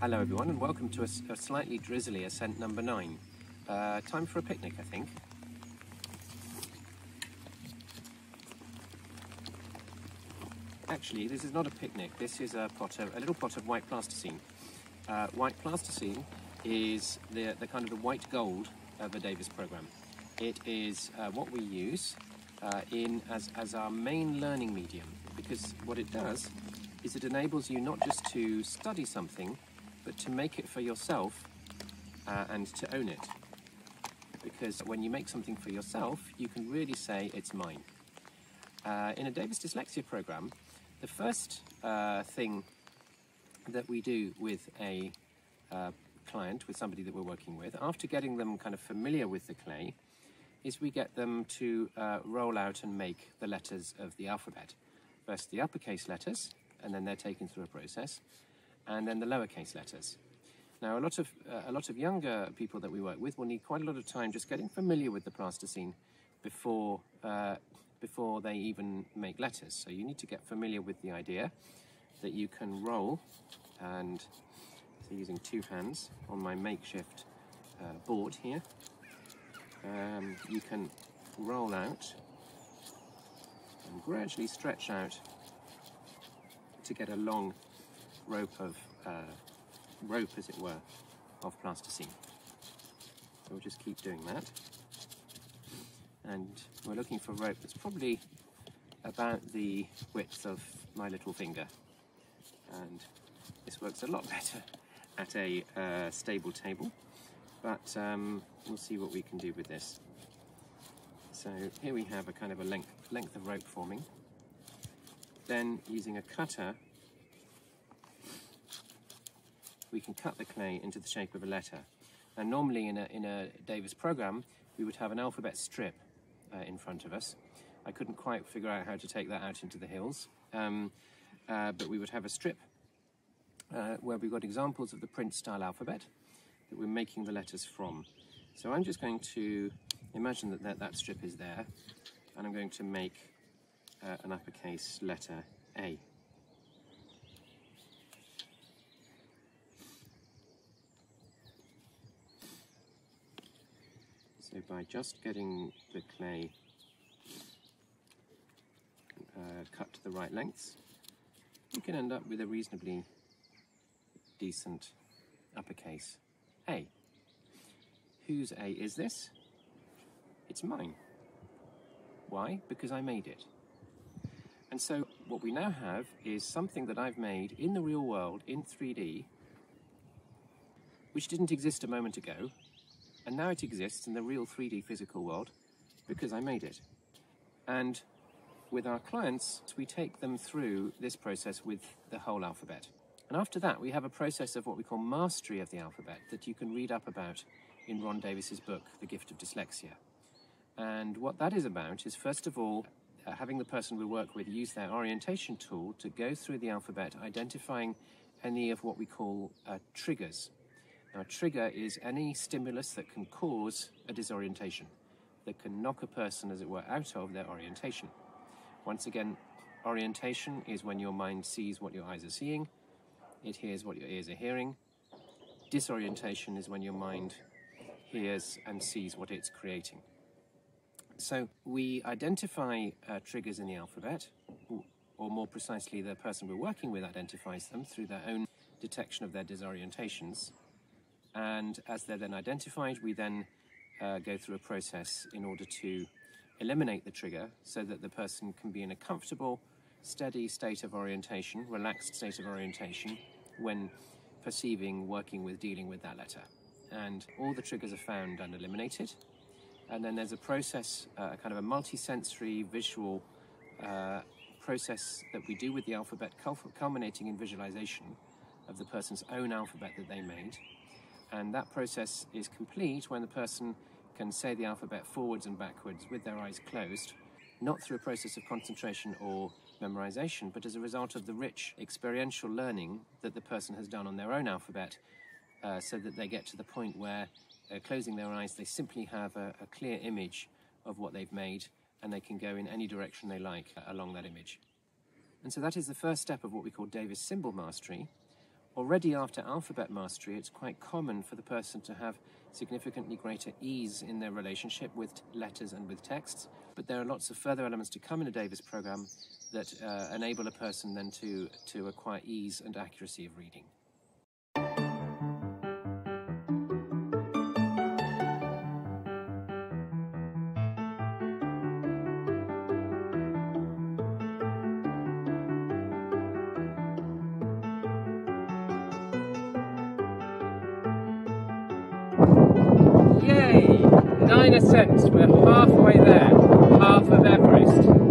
Hello everyone and welcome to a slightly drizzly Ascent number 9. Time for a picnic, I think. Actually, this is not a picnic, this is a little pot of white plasticine. White plasticine is the kind of the white gold of the Davis program. It is what we use as our main learning medium, because what it does is it enables you not just to study something, but to make it for yourself and to own it. Because when you make something for yourself, you can really say it's mine. In a Davis dyslexia program, the first thing that we do with a client, with somebody that we're working with, after getting them kind of familiar with the clay, is we get them to roll out and make the letters of the alphabet. First the uppercase letters, and then they're taken through a process, and then the lowercase letters. Now, a lot of younger people that we work with will need quite a lot of time just getting familiar with the plasticine before they even make letters. So you need to get familiar with the idea that you can roll, and so using two hands on my makeshift board here, you can roll out and gradually stretch out to get a long rope, as it were, of plasticine. So we'll just keep doing that. And we're looking for rope that's probably about the width of my little finger. And this works a lot better at a stable table, but we'll see what we can do with this. So here we have a kind of a length of rope forming. Then, using a cutter, we can cut the clay into the shape of a letter. Now, normally in a Davis program, we would have an alphabet strip in front of us. I couldn't quite figure out how to take that out into the hills, but we would have a strip where we've got examples of the print style alphabet that we're making the letters from. So I'm just going to imagine that strip is there, and I'm going to make an uppercase letter A. So by just getting the clay cut to the right lengths, you can end up with a reasonably decent uppercase A. Whose A is this? It's mine. Why? Because I made it. And so what we now have is something that I've made in the real world, in 3D, which didn't exist a moment ago, and now it exists in the real 3D physical world because I made it. And with our clients, we take them through this process with the whole alphabet. And after that, we have a process of what we call mastery of the alphabet that you can read up about in Ron Davis's book, The Gift of Dyslexia. And what that is about is, first of all, having the person we work with use their orientation tool to go through the alphabet, identifying any of what we call triggers. Now, a trigger is any stimulus that can cause a disorientation, that can knock a person, as it were, out of their orientation. Once again, orientation is when your mind sees what your eyes are seeing, it hears what your ears are hearing. Disorientation is when your mind hears and sees what it's creating. So we identify triggers in the alphabet, or more precisely, the person we're working with identifies them through their own detection of their disorientations. And as they're then identified, we then go through a process in order to eliminate the trigger so that the person can be in a comfortable, steady state of orientation, relaxed state of orientation when perceiving, working with, dealing with that letter. And all the triggers are found and eliminated. And then there's a process, a kind of a multi-sensory visual process that we do with the alphabet, culminating in visualization of the person's own alphabet that they made. And that process is complete when the person can say the alphabet forwards and backwards with their eyes closed, not through a process of concentration or memorization, but as a result of the rich experiential learning that the person has done on their own alphabet, so that they get to the point where, closing their eyes, they simply have a clear image of what they've made, and they can go in any direction they like along that image. And so that is the first step of what we call Davis symbol mastery, Already after alphabet mastery, it's quite common for the person to have significantly greater ease in their relationship with letters and with texts, but there are lots of further elements to come in a Davis program that enable a person then to acquire ease and accuracy of reading. Yay! 9 ascents, we're halfway there, half of Everest.